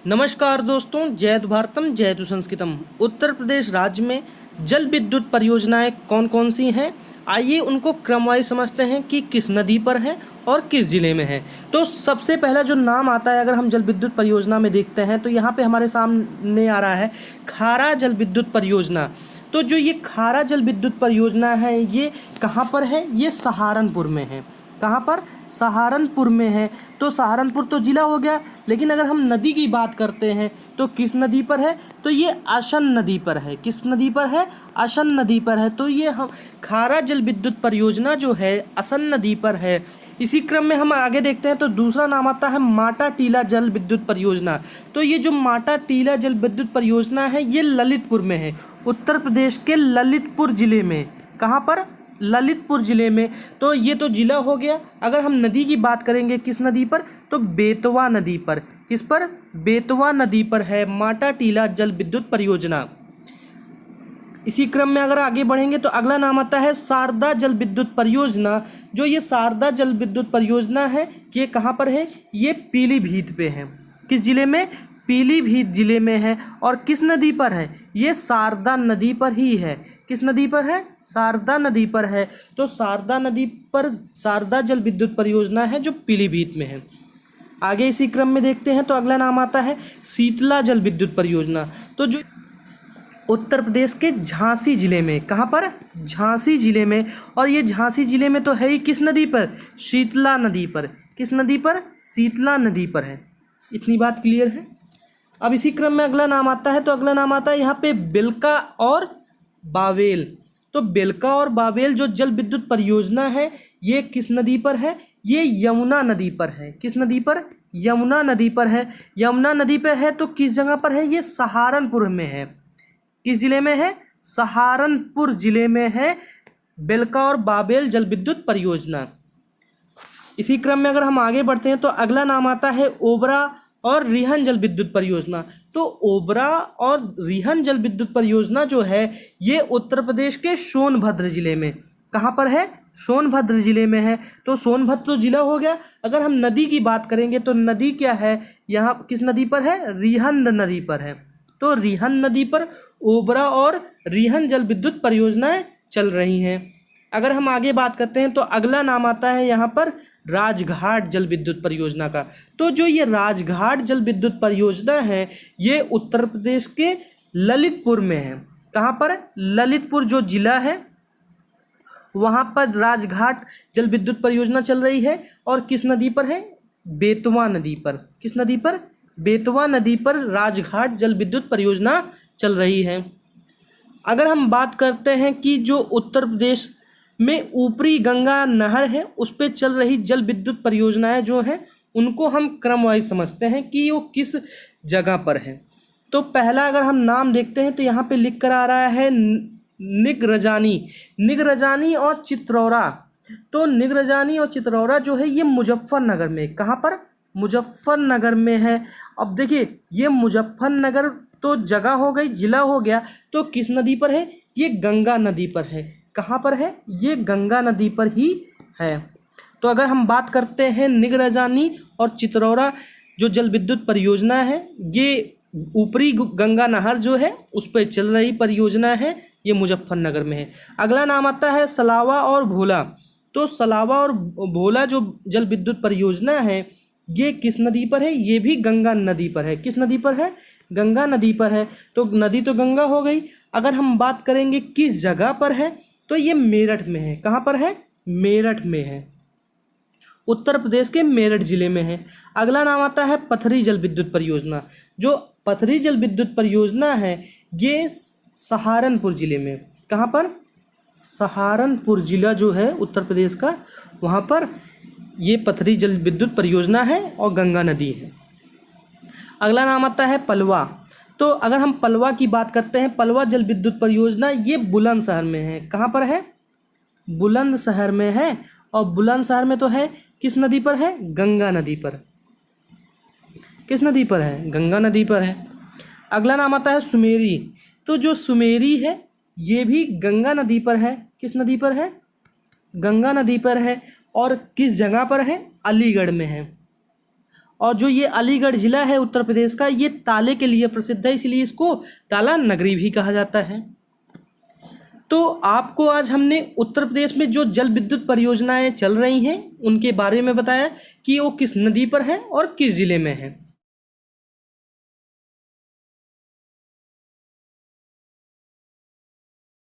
नमस्कार दोस्तों, जयतु भारतम जयतु संस्कृतम। उत्तर प्रदेश राज्य में जल विद्युत परियोजनाएं कौन कौन सी हैं, आइए उनको क्रमवाइज समझते हैं कि किस नदी पर है और किस ज़िले में है। तो सबसे पहला जो नाम आता है, अगर हम जल विद्युत परियोजना में देखते हैं तो यहाँ पे हमारे सामने आ रहा है खारा जल विद्युत परियोजना। तो जो ये खारा जल विद्युत परियोजना है ये कहाँ पर है? ये सहारनपुर में है। कहाँ पर? सहारनपुर में है। तो सहारनपुर तो जिला हो गया, लेकिन अगर हम नदी की बात करते हैं तो किस नदी पर है? तो ये अशन नदी पर है। किस नदी पर है? अशन नदी पर है। तो ये हम खारा जल विद्युत परियोजना जो है अशन नदी पर है। इसी क्रम में हम आगे देखते हैं तो दूसरा नाम आता है माटा टीला जल विद्युत परियोजना। तो ये जो माटा टीला जल विद्युत परियोजना है ये ललितपुर में है, उत्तर प्रदेश के ललितपुर जिले में। कहाँ पर? ललितपुर जिले में। तो ये तो जिला हो गया। अगर हम नदी की बात करेंगे किस नदी पर? तो बेतवा नदी पर। किस पर? बेतवा नदी पर है माटा टीला जल विद्युत परियोजना। इसी क्रम में अगर आगे बढ़ेंगे तो अगला नाम आता है शारदा जल विद्युत परियोजना। जो ये शारदा जल विद्युत परियोजना है ये कहाँ पर है? ये पीलीभीत पे है। किस जिले में? पीलीभीत जिले में है। और किस नदी पर है? ये शारदा नदी पर ही है। किस नदी पर है? शारदा नदी पर है। तो शारदा नदी पर शारदा जल विद्युत परियोजना है जो पीलीभीत में है। आगे इसी क्रम में देखते हैं तो अगला नाम आता है शीतला जल विद्युत परियोजना। तो जो उत्तर प्रदेश के झांसी जिले में, कहाँ पर? झांसी जिले में। और ये झांसी जिले में तो है ही किस नदी पर? शीतला नदी पर। किस नदी पर? शीतला नदी पर है। इतनी बात क्लियर है। अब इसी क्रम में अगला नाम आता है तो अगला नाम आता है यहाँ पे बिलका और बावेल। तो बिलका और बावेल जो जल विद्युत परियोजना है ये किस नदी पर है? ये यमुना नदी पर है। किस नदी पर? यमुना नदी पर है। यमुना नदी पर है तो किस जगह पर है? ये सहारनपुर में है। किस जिले में है? सहारनपुर जिले में है बिलका और बावेल जल विद्युत परियोजना। इसी क्रम में अगर हम आगे बढ़ते हैं तो अगला नाम आता है ओबरा और रिहन जल विद्युत परियोजना। तो ओबरा और रिहन जल विद्युत परियोजना जो है ये उत्तर प्रदेश के सोनभद्र जिले में। कहाँ पर है? सोनभद्र जिले में है। तो सोनभद्र तो जिला हो गया। अगर हम नदी की बात करेंगे तो नदी क्या है? यहाँ किस नदी पर है? रिहंद नदी पर है। तो रिहंद नदी पर ओबरा और रिहन जल विद्युत परियोजनाएं चल रही हैं। अगर हम आगे बात करते हैं तो अगला नाम आता है यहाँ पर राजघाट जल विद्युत परियोजना का। तो जो ये राजघाट जल विद्युत परियोजना है ये उत्तर प्रदेश के ललितपुर में है। कहाँ पर? ललितपुर जो जिला है वहाँ पर राजघाट जल विद्युत परियोजना चल रही है। और किस नदी पर है? बेतवा नदी पर। किस नदी पर? बेतवा नदी पर राजघाट जल विद्युत परियोजना चल रही है। अगर हम बात करते हैं कि जो उत्तर प्रदेश में ऊपरी गंगा नहर है उस पर चल रही जल विद्युत परियोजनाएं जो हैं उनको हम क्रमवाइज समझते हैं कि वो किस जगह पर है। तो पहला अगर हम नाम देखते हैं तो यहाँ पे लिख कर आ रहा है निगरजानी और चित्रौरा। तो निगरजानी और चित्रौरा जो है ये मुजफ्फरनगर में। कहाँ पर? मुजफ्फरनगर में है। अब देखिए ये मुजफ्फरनगर तो जगह हो गई, जिला हो गया। तो किस नदी पर है? ये गंगा नदी पर है। कहाँ पर है? ये गंगा नदी पर ही है। तो अगर हम बात करते हैं निगरजानी और चित्रौरा जो जल विद्युत परियोजना है ये ऊपरी गंगा नहर जो है उस पर चल रही परियोजना है, ये मुजफ्फरनगर में है। अगला नाम आता है सलावा और भोला। तो सलावा और भोला जो जल विद्युत परियोजना है ये किस नदी पर है? ये भी गंगा नदी पर है। किस नदी पर है? गंगा नदी पर है। तो नदी तो गंगा हो गई। अगर हम बात करेंगे किस जगह पर है तो ये मेरठ में है। कहाँ पर है? मेरठ में है, उत्तर प्रदेश के मेरठ जिले में है। अगला नाम आता है पथरी जल विद्युत परियोजना। जो पथरी जल विद्युत परियोजना है ये सहारनपुर जिले में। कहाँ पर? सहारनपुर जिला जो है उत्तर प्रदेश का, वहाँ पर ये पथरी जल विद्युत परियोजना है और गंगा नदी है। अगला नाम आता है पलवा। तो अगर हम पलवा की बात करते हैं, पलवा जल विद्युत परियोजना ये बुलंदशहर में है। कहाँ पर है? बुलंदशहर में है। और बुलंदशहर में तो है किस नदी पर है? गंगा नदी पर। किस नदी पर है? गंगा नदी पर है। अगला नाम आता है सुमेरी। तो जो सुमेरी है ये भी गंगा नदी पर है। किस नदी पर है? गंगा नदी पर है। और किस जगह पर है? अलीगढ़ में है। और जो ये अलीगढ़ ज़िला है उत्तर प्रदेश का, ये ताले के लिए प्रसिद्ध है, इसलिए इसको ताला नगरी भी कहा जाता है। तो आपको आज हमने उत्तर प्रदेश में जो जल विद्युत परियोजनाएं चल रही हैं उनके बारे में बताया कि वो किस नदी पर है और किस ज़िले में है।